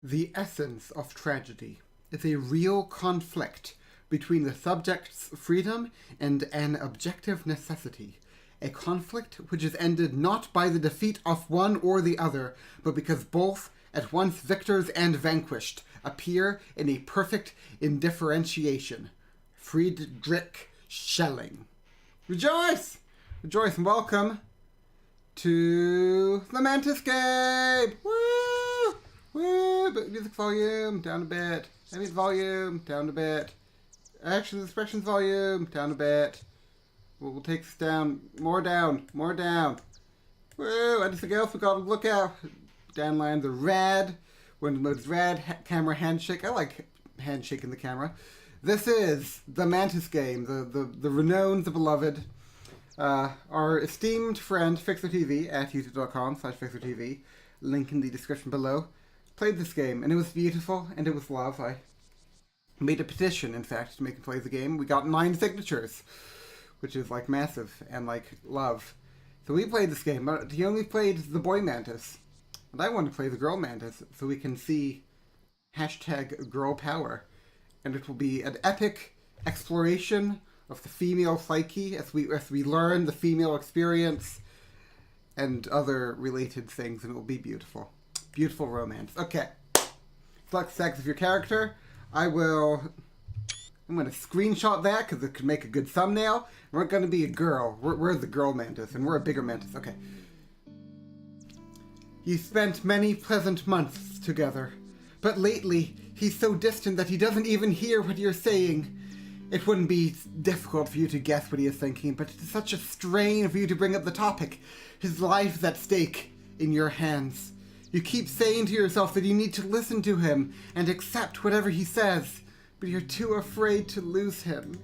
The essence of tragedy is a real conflict between the subject's freedom and an objective necessity. A conflict which is ended not by the defeat of one or the other, but because both, at once victors and vanquished, appear in a perfect indifferentiation. Friedrich Schelling. Rejoice! Rejoice and welcome to the Mantis Game! Woo! Woo! Music volume, down a bit. Music volume, down a bit. Action expressions volume, down a bit. We'll take this down. More down. More down. Woo! Anything else we gotta look at? Downline the red. When the mode's red, camera handshake. I like handshaking the camera. This is the Mantis Game, the renowned, the beloved. Our esteemed friend FixxerTV at youtube.com/FixxerTV, link in the description below, played this game, and it was beautiful, and it was love. I made a petition, in fact, to make him play the game. We got 9 signatures, which is, like, massive, and, like, love. So we played this game, but he only played the boy Mantis, and I want to play the girl Mantis, so we can see hashtag girl power. And it will be an epic exploration of the female psyche as we learn the female experience and other related things, and it will be beautiful. Beautiful romance. Okay. Select sex of your character. I'm going to screenshot that because it could make a good thumbnail. We're going to be a girl. We're the girl Mantis, and we're a bigger Mantis. Okay. You spent many pleasant months together, but lately he's so distant that he doesn't even hear what you're saying. It wouldn't be difficult for you to guess what he is thinking, but it's such a strain for you to bring up the topic. His life is at stake in your hands. You keep saying to yourself that you need to listen to him and accept whatever he says, but you're too afraid to lose him.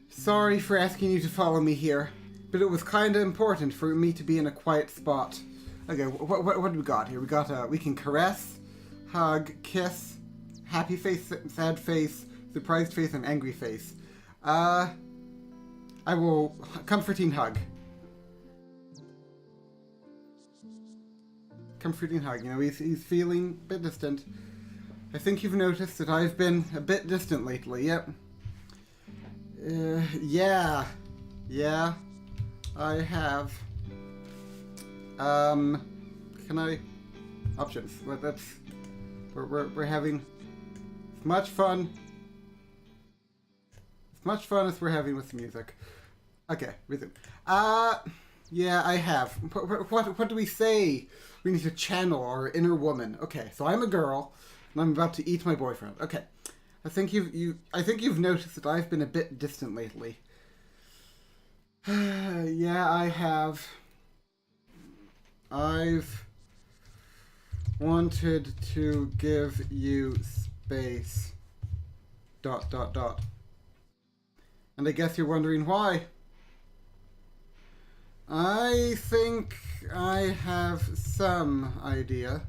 Sorry for asking you to follow me here, but it was kinda important for me to be in a quiet spot. Okay, what do we got here? We got, we can caress, hug, kiss, happy face, sad face, surprised face, and angry face. I will comforting hug. Comforting hug. You know, he's feeling a bit distant. I think you've noticed that I've been a bit distant lately. Yep. Yeah, I have. Can I? Options. We're having as much fun as we're having with the music. Okay, resume. Yeah, I have. What do we say? We need to channel our inner woman. Okay, so I'm a girl, and I'm about to eat my boyfriend. Okay, I think you've noticed that I've been a bit distant lately. Yeah, I have. I've wanted to give you space. ... And I guess you're wondering why. I think I have some idea.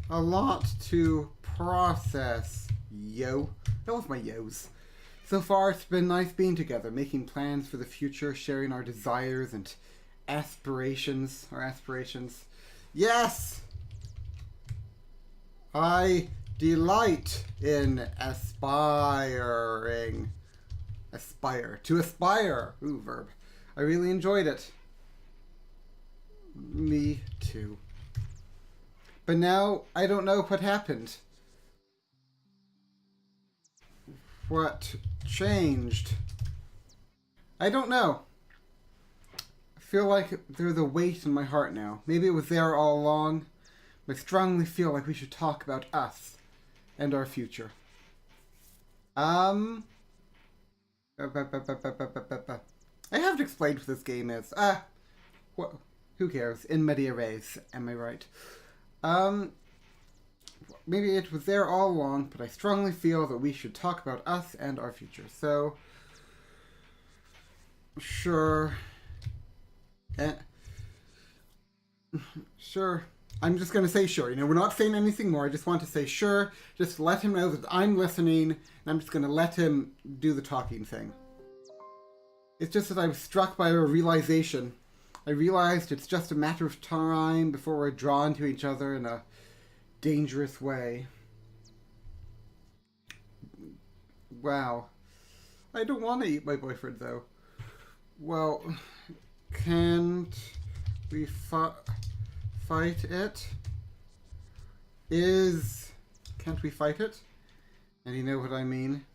A lot to process, yo. That was my yos. So far, it's been nice being together, making plans for the future, sharing our desires and aspirations. Yes! I delight in aspiring. Aspire. To aspire. Ooh, verb. I really enjoyed it. Me too. But now, I don't know what happened. What changed? I don't know. I feel like there's a weight in my heart now. Maybe it was there all along. But I strongly feel like we should talk about us and our future. I haven't explained what this game is. Who cares? In media res, am I right? Maybe it was there all along, but I strongly feel that we should talk about us and our future. So, sure. Sure. I'm just going to say sure. You know, we're not saying anything more. I just want to say sure. Just let him know that I'm listening, and I'm just going to let him do the talking thing. It's just that I was struck by a realization. I realized it's just a matter of time before we're drawn to each other in a dangerous way. Wow. I don't want to eat my boyfriend, though. Well, can't we fight it? Can't we fight it? And you know what I mean?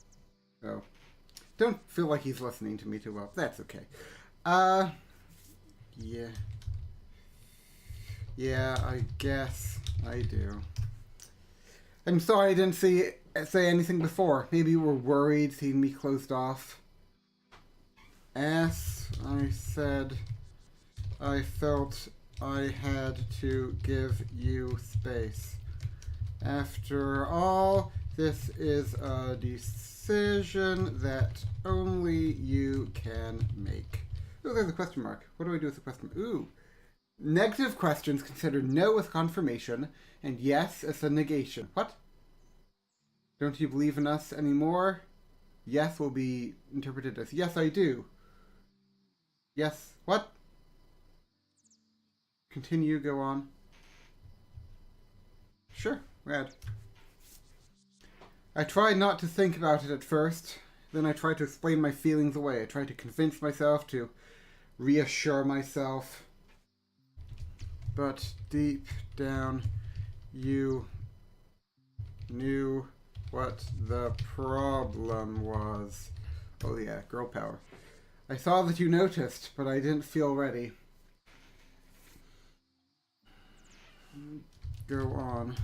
Oh. Don't feel like he's listening to me too well. That's okay. Yeah. Yeah, I guess I do. I'm sorry I didn't say anything before. Maybe you were worried seeing me closed off. As I said, I felt I had to give you space. After all, this is a decision that only you can make. Oh, there's a question mark. What do I do with the question mark? Ooh. Negative questions consider no as confirmation, and yes as a negation. What? Don't you believe in us anymore? Yes will be interpreted as yes, I do. Yes. What? Continue, go on. Sure, rad. I tried not to think about it at first. Then I tried to explain my feelings away. I tried to convince myself, to reassure myself. But deep down, you knew what the problem was. Oh yeah, girl power. I saw that you noticed, but I didn't feel ready. Go on.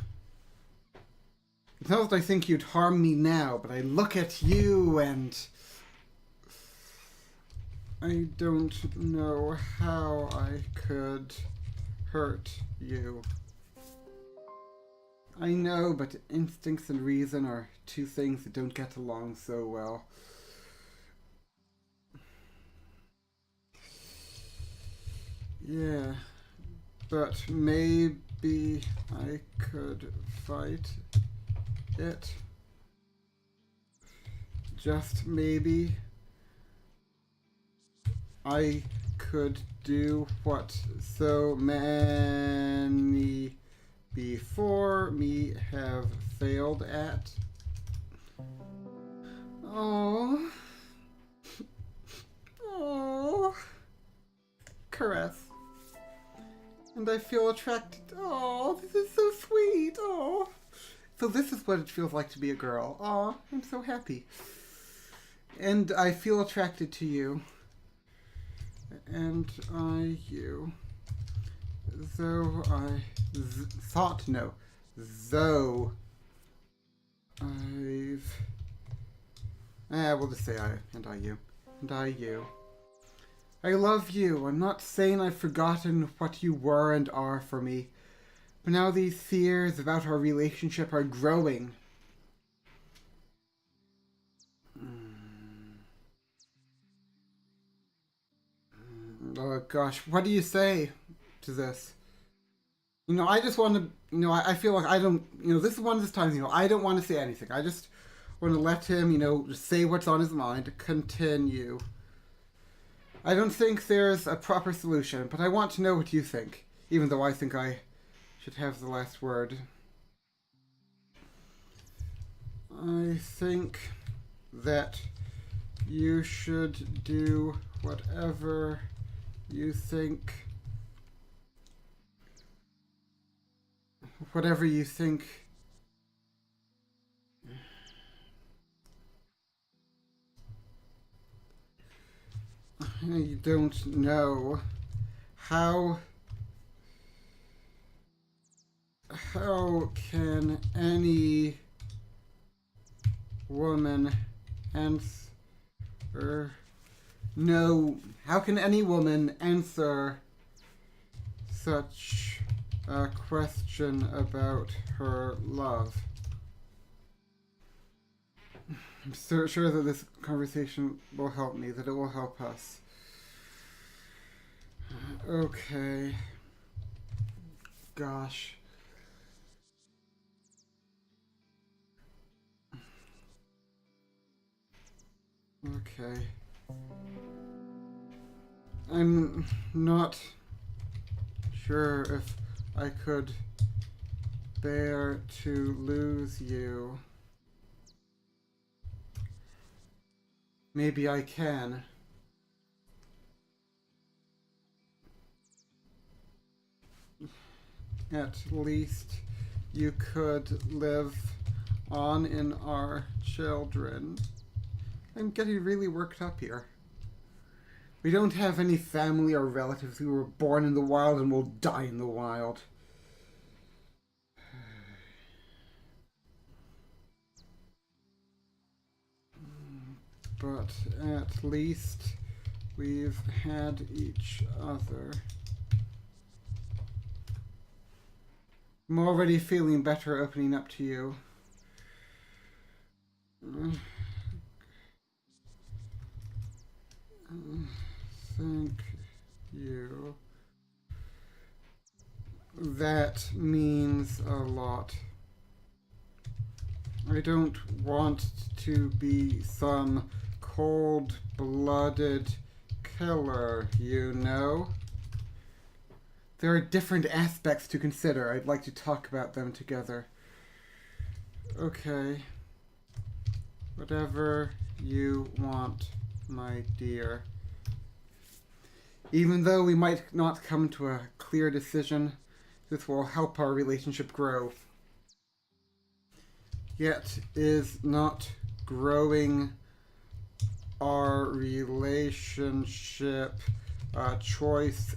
It's not that I think you'd harm me now, but I look at you and I don't know how I could hurt you. I know, but instincts and reason are two things that don't get along so well. Yeah, but maybe I could fight it. Just maybe I could do what so many before me have failed at. Oh. Oh. Caress. And I feel attracted. Oh, this is so sweet. Oh. So this is what it feels like to be a girl. Oh, I'm so happy. And I feel attracted to you. And you. Though we'll just say I, and you. And you. I love you. I'm not saying I've forgotten what you were and are for me. But now these fears about our relationship are growing. Oh gosh, what do you say to this? You know, I just want to, I feel like I don't, this is one of those times, I don't want to say anything. I just want to let him, just say what's on his mind, continue. I don't think there's a proper solution, but I want to know what you think, even though I think I should have the last word. I think that you should do whatever you think. Whatever you think. I don't know how can any woman answer such a question about her love? I'm so sure that this conversation will help me, that it will help us. Okay. Gosh. Okay. I'm not sure if I could bear to lose you. Maybe I can. At least you could live on in our children. I'm getting really worked up here. We don't have any family or relatives. We were born in the wild and will die in the wild. But at least we've had each other. I'm already feeling better opening up to you. Thank you. That means a lot. I don't want to be some cold-blooded killer, you know? There are different aspects to consider. I'd like to talk about them together. Okay. Whatever you want, my dear. Even though we might not come to a clear decision, this will help our relationship grow. Yet is not growing our relationship a choice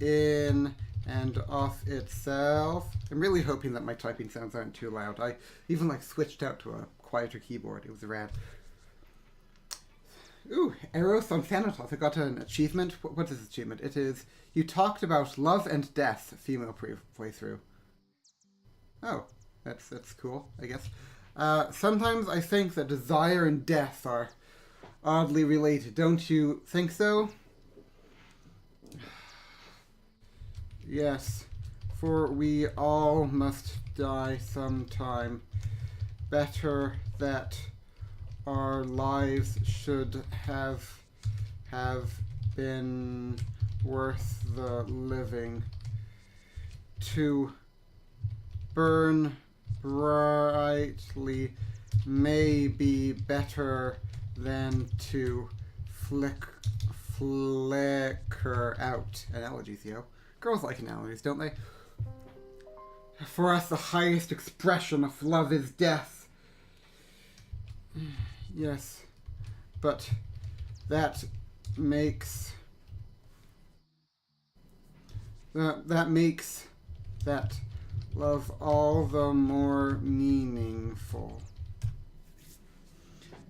in and of itself. I'm really hoping that my typing sounds aren't too loud. I even switched out to a quieter keyboard. It was rad. Ooh, Eros on Thanatos. I got an achievement. What is this achievement? It is, you talked about love and death, female playthrough. Oh, that's cool, I guess. Sometimes I think that desire and death are oddly related. Don't you think so? Yes, for we all must die sometime. Better that our lives should have been worth the living. To burn brightly may be better than to flicker out. Analogies, yo. Girls like analogies, don't they? For us, the highest expression of love is death. Yes, but that makes that love all the more meaningful.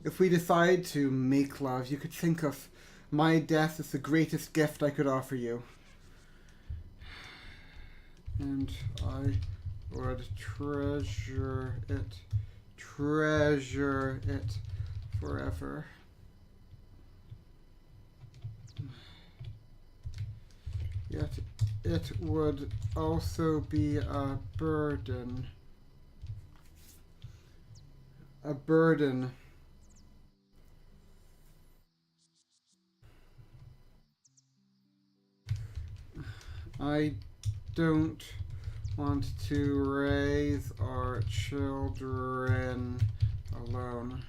If we decide to make love, you could think of my death as the greatest gift I could offer you. And I would treasure it forever. Yet it would also be a burden. A burden. I don't want to raise our children alone.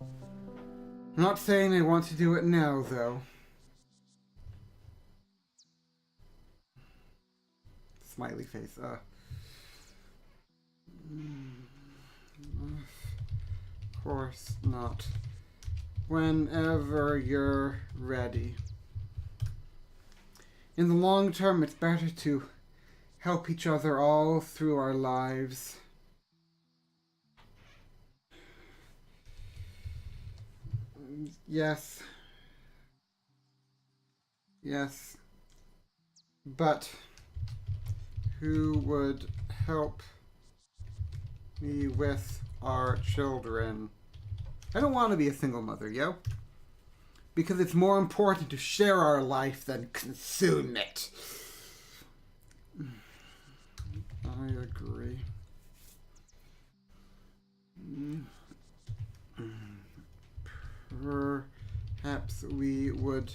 I'm not saying I want to do it now, though. Smiley face. Of course not. Whenever you're ready. In the long term, it's better to help each other all through our lives. Yes. Yes. But who would help me with our children? I don't want to be a single mother, yo. Because it's more important to share our life than consume it. I agree. Perhaps we would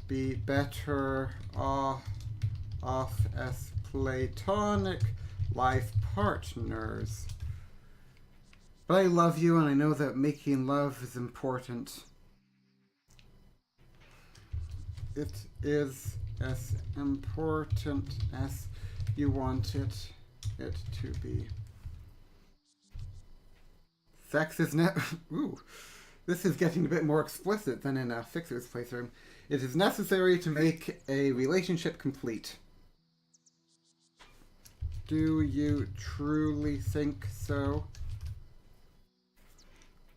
be better off off as platonic life partners. But I love you, and I know that making love is important. It is as important as you want it to be. Sex is ooh, this is getting a bit more explicit than in a Fixxer's playthrough. It is necessary to make a relationship complete. Do you truly think so?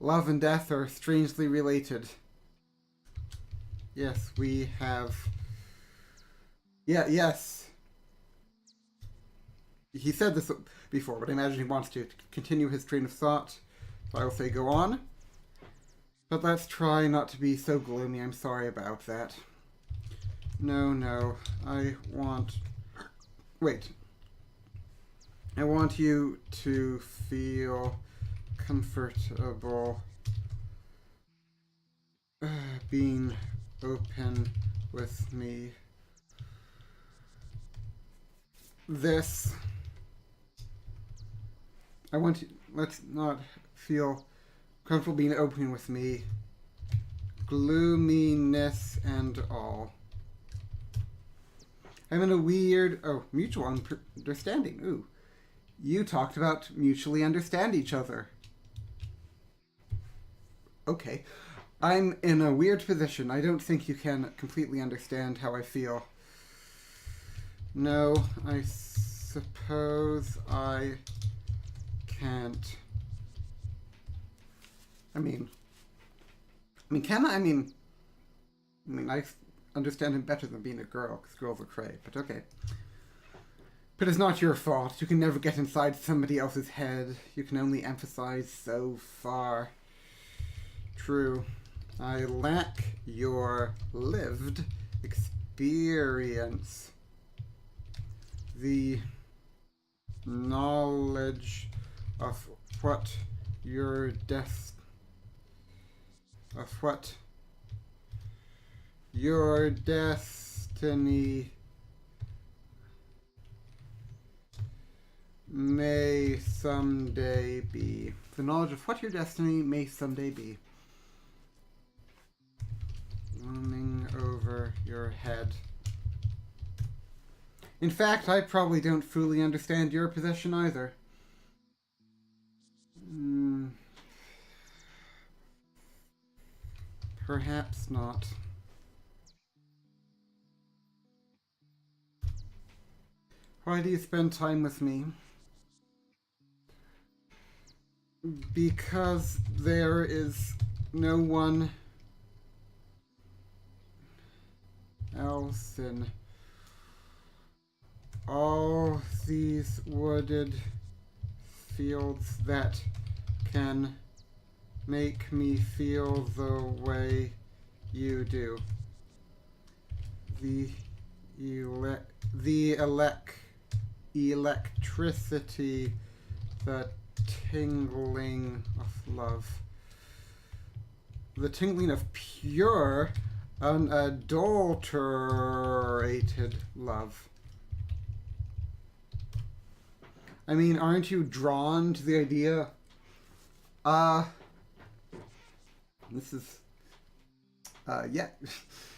Love and death are strangely related. Yes, we have... yes. He said this before, but I imagine he wants to continue his train of thought. So I will say go on. But let's try not to be so gloomy. I'm sorry about that. No. I want... Wait. I want you to feel comfortable being open with me. I want you, let's not feel comfortable being open with me. Gloominess and all. I'm in a weird, mutual understanding. Ooh. You talked about mutually understand each other. Okay. I'm in a weird position. I don't think you can completely understand how I feel. No, I suppose I can't. Can I? I understand him better than being a girl, because girls are cray, but okay. But it's not your fault. You can never get inside somebody else's head. You can only empathize so far. True. I lack your lived experience. The knowledge of what your destiny may someday be. The knowledge of what your destiny may someday be. Looming over your head. In fact, I probably don't fully understand your position either. Perhaps not. Why do you spend time with me? Because there is no one else in all these wooded fields that can make me feel the way you do. The electricity, the tingling of love. The tingling of pure, unadulterated love. Aren't you drawn to the idea? This is,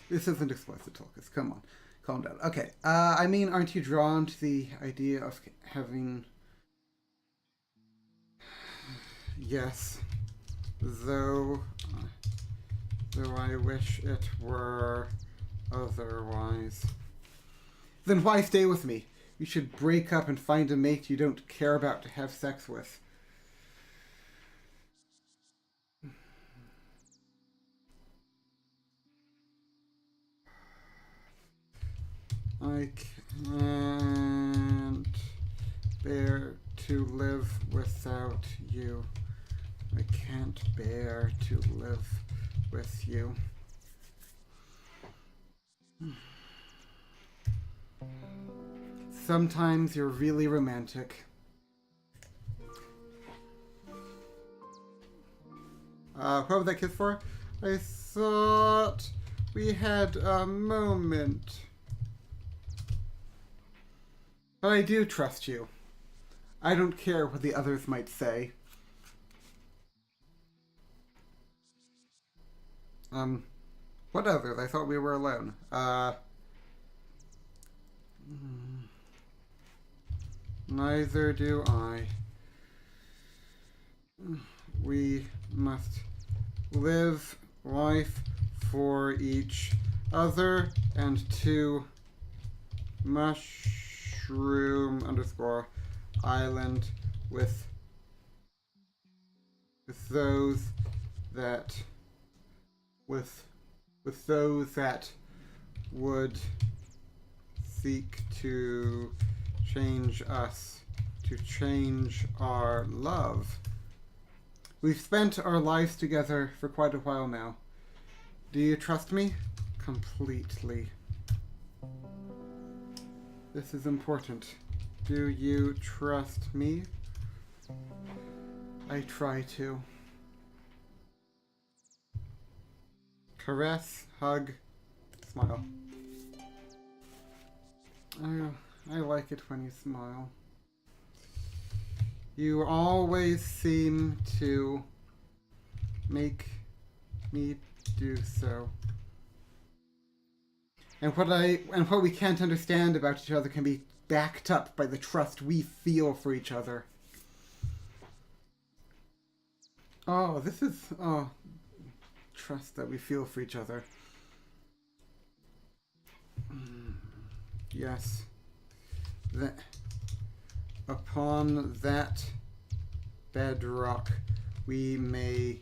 this isn't explicit, Tulkas. Come on. Calm down. Okay. Aren't you drawn to the idea of having... Yes. Though I wish it were otherwise. Then why stay with me? You should break up and find a mate you don't care about to have sex with. I can't bear to live without you. I can't bear to live with you. Sometimes you're really romantic. What was that kiss for? I thought we had a moment. But I do trust you. I don't care what the others might say. What others? I thought we were alone. Neither do I. We must live life for each other and to mushroom_island with those that with those that would seek to change us, to change our love. We've spent our lives together for quite a while now. Do you trust me? Completely. This is important. Do you trust me? I try to. Caress, hug, smile. I like it when you smile. You always seem to make me do so. And what we can't understand about each other can be backed up by the trust we feel for each other. Oh, this is trust that we feel for each other. Yes. That upon that bedrock we may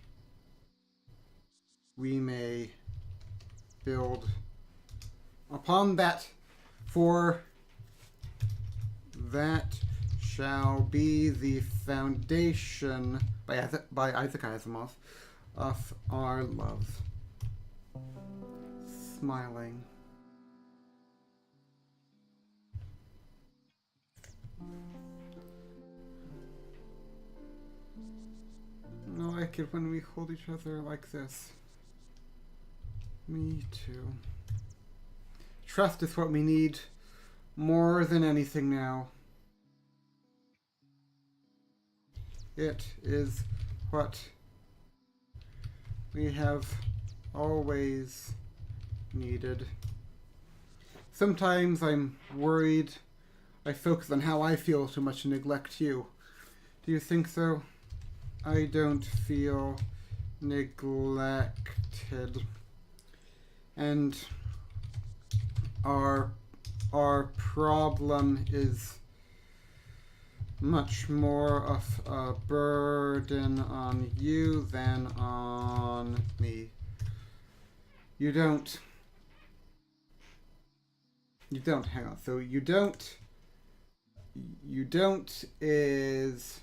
build. Upon that, for that shall be the foundation, by Isaac Asimov, of our love. Smiling. I like it when we hold each other like this. Me too. Trust is what we need more than anything now. It is what we have always needed. Sometimes I'm worried I focus on how I feel too much and neglect you. Do you think so? I don't feel neglected. And our problem is much more of a burden on you than on me. You don't hang on. So you don't is,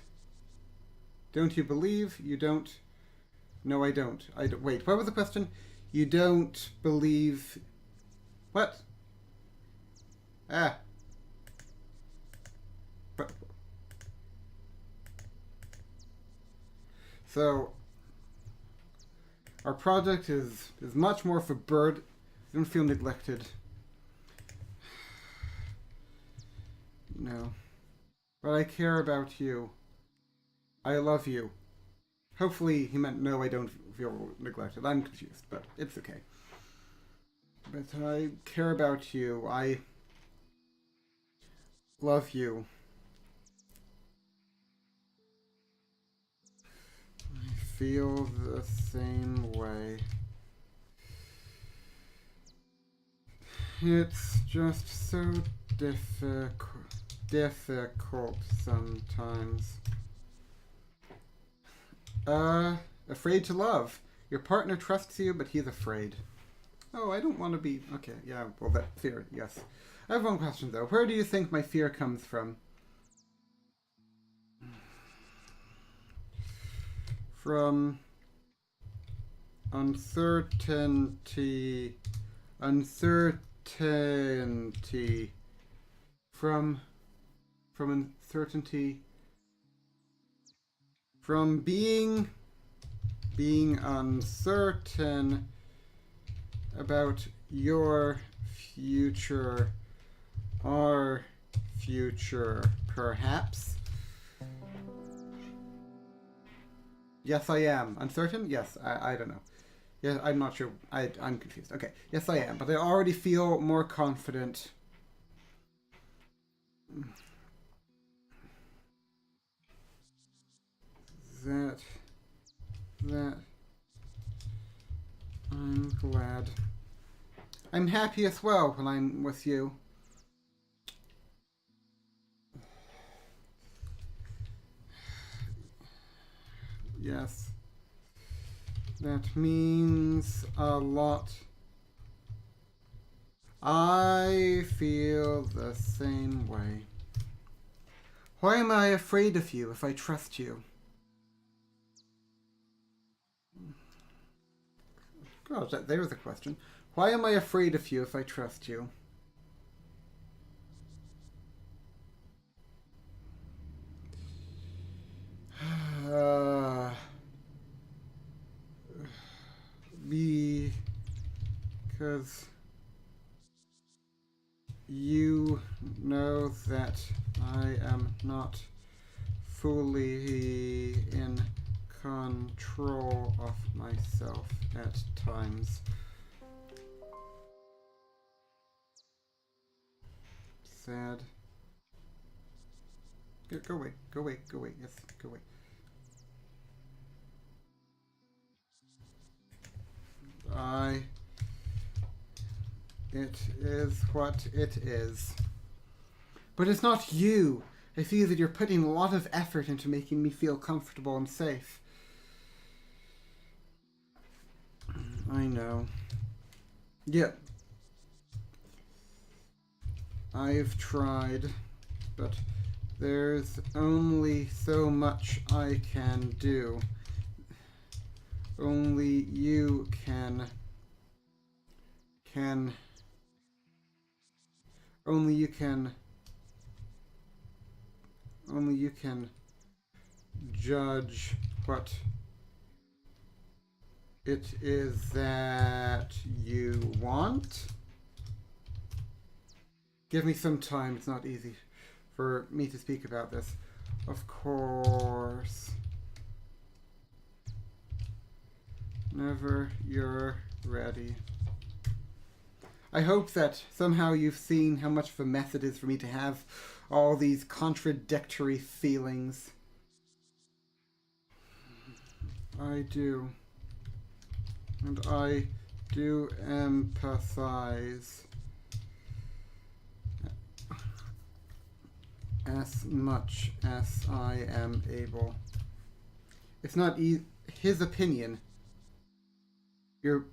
don't you believe? You don't? No, I don't. Wait, what was the question? You don't believe what? So our project is much more for bird. You don't feel neglected. No. But I care about you. I love you. Hopefully he meant no, I don't feel neglected. I'm confused, but it's okay. But I care about you. I love you. I feel the same way. It's just so difficult sometimes. Afraid to love. Your partner trusts you, but he's afraid. Oh, I don't want to be... Okay, yeah, well, that fear, yes. I have one question, though. Where do you think my fear comes from? From uncertainty. Uncertainty. From uncertainty. From being uncertain about your future, our future, perhaps. Yes, I am. Uncertain? Yes, I don't know. Yeah, I'm not sure. I'm confused. Okay, yes, I am. But I already feel more confident. That I'm glad. I'm happy as well when I'm with you. Yes. That means a lot. I feel the same way. Why am I afraid of you if I trust you? God, there was a question. Why am I afraid of you if I trust you? Because you know that I am not fully in control of myself at times. Sad. Go away, go away, go away, yes, go away. It is what it is. But it's not you. I see that you're putting a lot of effort into making me feel comfortable and safe. I know. Yeah. I've tried, but there's only so much I can do. Only you can judge what it is that you want. Give me some time. It's not easy for me to speak about this. Of course. Whenever you're ready. I hope that somehow you've seen how much of a mess it is for me to have all these contradictory feelings. I do. And I do empathize as much as I am able. It's not his opinion. Your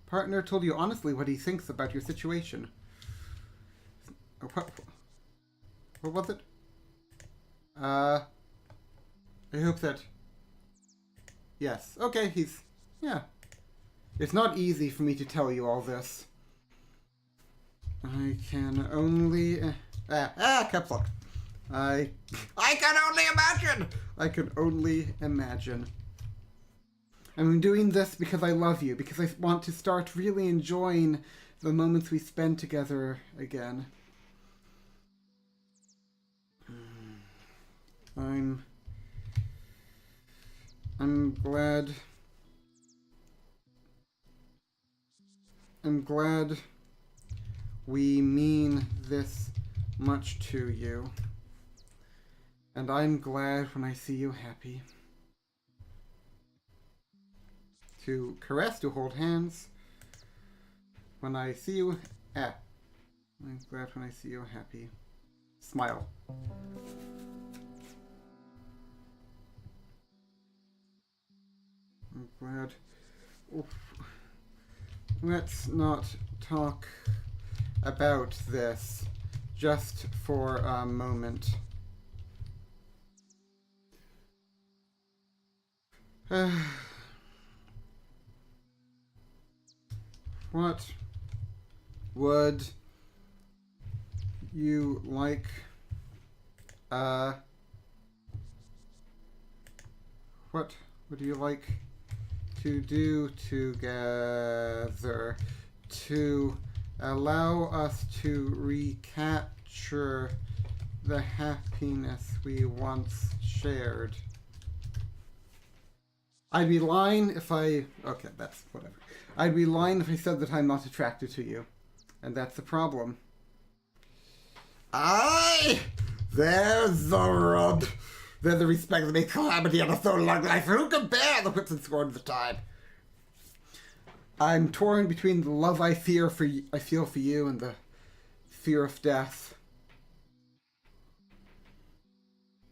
partner told you honestly what he thinks about your situation. What was it? I hope that... Yes. Okay, yeah. It's not easy for me to tell you all this. I can only... caps lock. I can only imagine! I can only imagine. I'm doing this because I love you, because I want to start really enjoying the moments we spend together again. I'm glad we mean this much to you. And I'm glad when I see you happy. To caress, to hold hands. When I see you... I'm glad when I see you happy. Smile. I'm glad... Oof. Let's not talk about this just for a moment. What would you like what would you like to do together to allow us to recapture the happiness we once shared. I'd be lying if I... Okay, that's whatever. I'd be lying if I said that I'm not attracted to you. And that's the problem. Aye! There's the rub. There's the respect that makes calamity and a so long life. Who can bear the whips and scorns of time? I'm torn between the love I feel for you and the fear of death.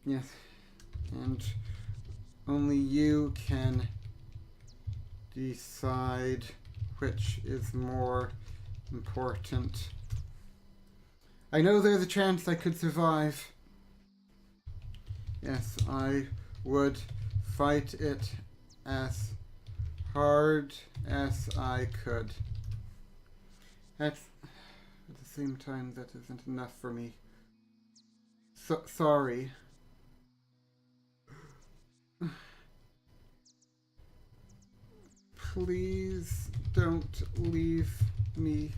Yes. And only you can decide which is more important. I know there's a chance I could survive. Yes, I would fight it as hard as I could. At the same time, that isn't enough for me. Sorry. Please don't leave me.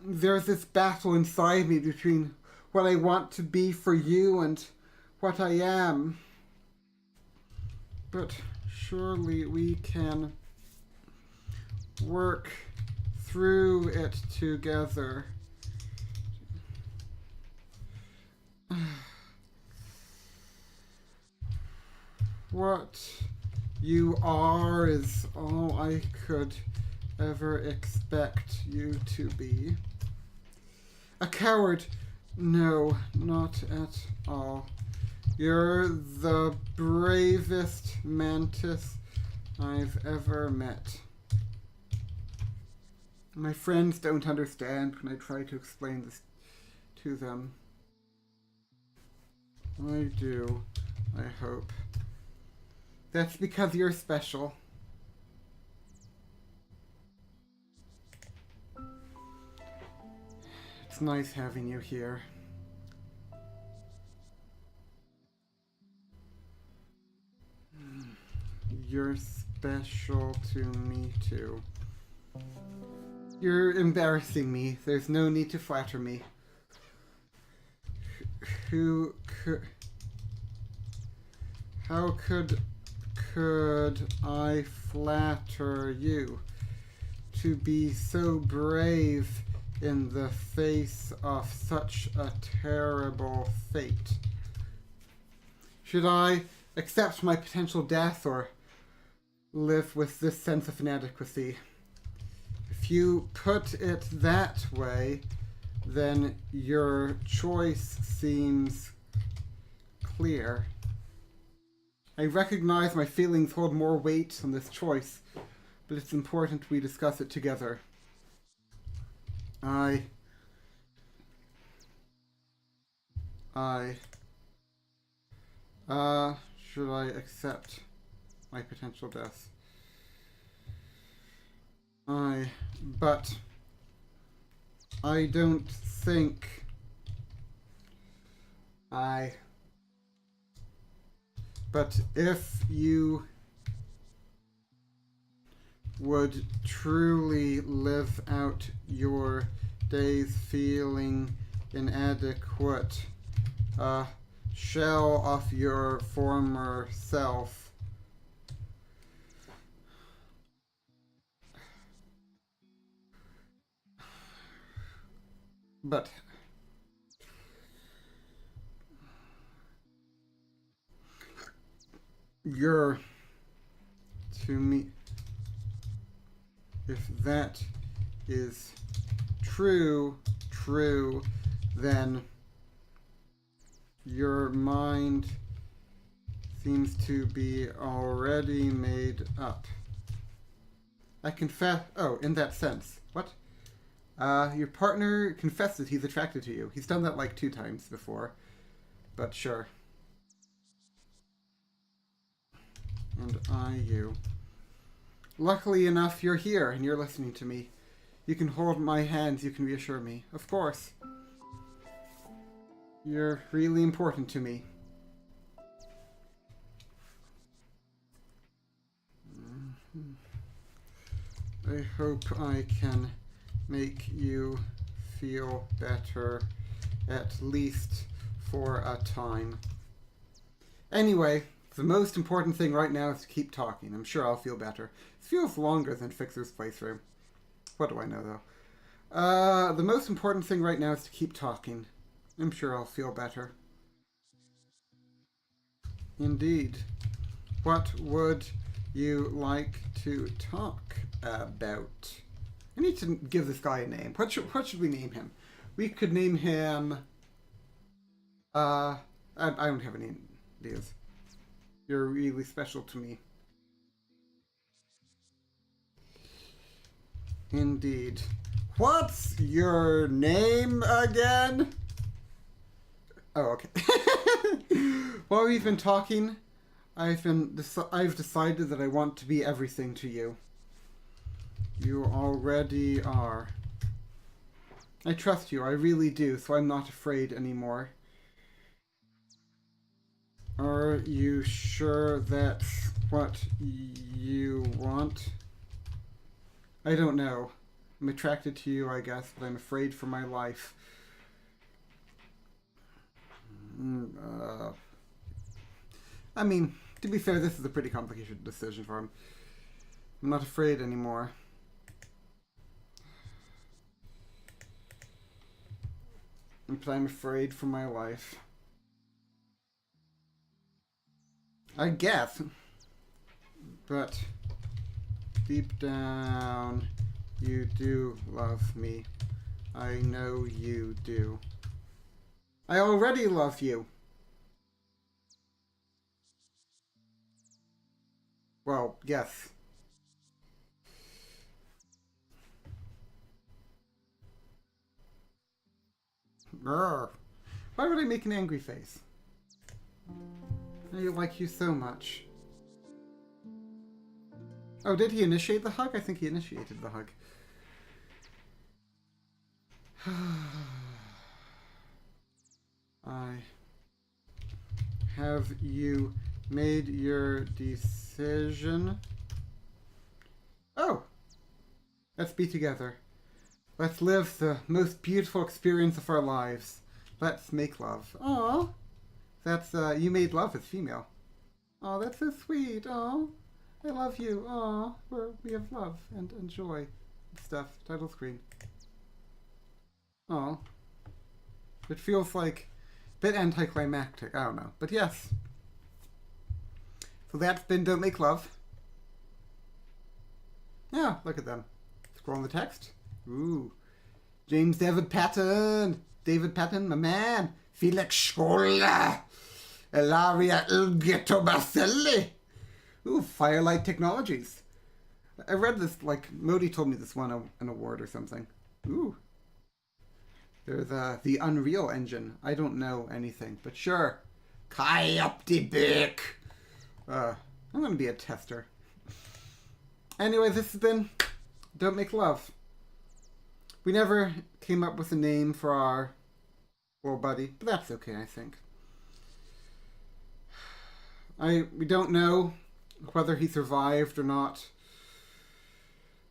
There's this battle inside me between what I want to be for you and what I am. But surely we can work through it together. What you are is all I could ever expect you to be. A coward? No, not at all. You're the bravest mantis I've ever met. My friends don't understand when I try to explain this to them. I do, I hope. That's because you're special. It's nice having you here. You're special to me too. You're embarrassing me. There's no need to flatter me. How could I flatter you? To be so brave in the face of such a terrible fate. Should I accept my potential death or live with this sense of inadequacy? If you put it that way, then your choice seems clear. I recognize my feelings hold more weight on this choice, but it's important we discuss it together. Should I accept my potential death? But I don't think but if you would truly live out your days feeling inadequate, a shell of your former self, but you're to me. If that is true, then your mind seems to be already made up. I confess. Oh, in that sense. What? Your partner confesses he's attracted to you. He's done that like 2 times before. But sure. And you. Luckily enough, you're here and you're listening to me. You can hold my hands, you can reassure me. Of course. You're really important to me. I hope I can make you feel better At least for a time. Anyway, the most important thing right now is to keep talking. I'm sure I'll feel better. It feels longer than Fixxer's playthrough. What do I know, though? The most important thing right now is to keep talking. I'm sure I'll feel better. Indeed. What would you like to talk about? I need to give this guy a name. What should we name him? We could name him... I don't have any ideas. You're really special to me. Indeed. What's your name again? Oh, okay. While we've been talking, I've decided that I want to be everything to you. You already are. I trust you, I really do, so I'm not afraid anymore. Are you sure that's what you want? I don't know. I'm attracted to you, I guess, but I'm afraid for my life. I mean, to be fair, this is a pretty complicated decision for him. I'm not afraid anymore. But I'm afraid for my life. I guess. But deep down, you do love me. I know you do. I already love you. Well, yes. Grr. Why would I make an angry face? I like you so much. Oh, did he initiate the hug? I think he initiated the hug. Have you made your decision? Oh! Let's be together. Let's live the most beautiful experience of our lives. Let's make love. Aw. That's, you made love as female. Oh, that's so sweet. Oh, I love you. Oh, we have love and joy and stuff. Title screen. Oh. It feels like a bit anticlimactic. I don't know. But yes. So that's been Don't Make Love. Yeah, look at them. Scroll on the text. Ooh. James David Patton. David Patton, my man. Felix Schola. Ilaria Ilghetto Baselli. Ooh, Firelight Technologies. I read this, like, Modi told me this won an award or something. Ooh. There's the Unreal Engine. I don't know anything, but sure. Kai up the bick. I'm gonna be a tester. Anyway, this has been Don't Make Love. We never came up with a name for our little buddy, but that's okay, I think. We don't know whether he survived or not.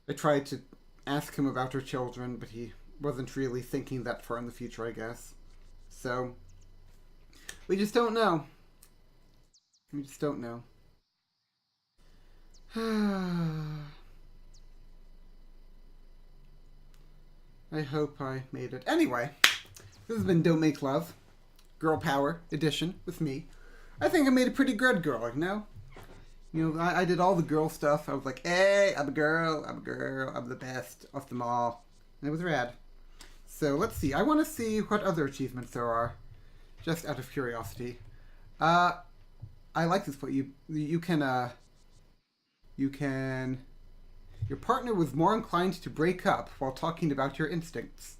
I tried to ask him about our children, but he wasn't really thinking that far in the future, I guess. So, we just don't know. We just don't know. I hope I made it. Anyway, this has been Don't Make Love, Girl Power Edition with me. I think I made a pretty good girl, you know? You know, I did all the girl stuff. I was like, hey, I'm a girl, I'm the best of them all. And it was rad. So let's see. I want to see what other achievements there are, just out of curiosity. I like this point. You can your partner was more inclined to break up while talking about your instincts.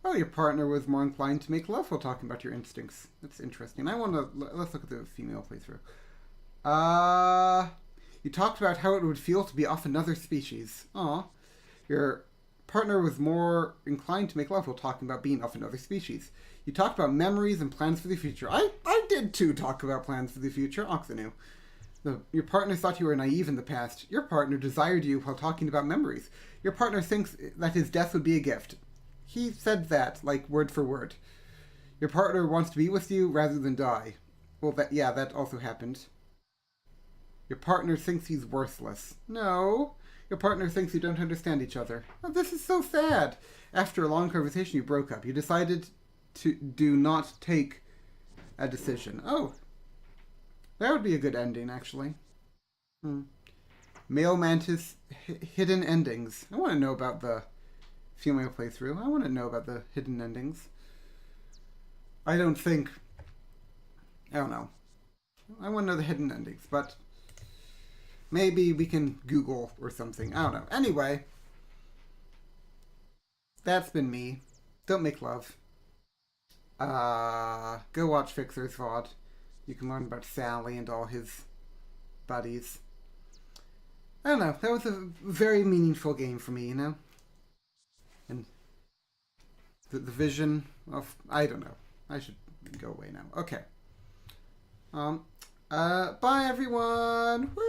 Oh, your partner was more inclined to make love while talking about your instincts. That's interesting. Let's look at the female playthrough. You talked about how it would feel to be off another species. Aw. Your partner was more inclined to make love while talking about being off another species. You talked about memories and plans for the future. I did too talk about plans for the future. Oxanu. Your partner thought you were naive in the past. Your partner desired you while talking about memories. Your partner thinks that his death would be a gift. He said that, like, word for word. Your partner wants to be with you rather than die. Well, that also happened. Your partner thinks he's worthless. No, your partner thinks you don't understand each other. Oh, this is so sad. After a long conversation, you broke up. You decided to do not take a decision. Oh, that would be a good ending, actually. Male Mantis hidden endings. I want to know about the female playthrough. I want to know about the hidden endings. I don't know. I want to know the hidden endings, but maybe we can Google or something. I don't know. Anyway, that's been me. Don't make love. Go watch Fixxer's VOD. You can learn about Sally and all his buddies. I don't know. That was a very meaningful game for me, you know? And the vision of... I don't know. I should go away now. Okay. Bye, everyone! Woo!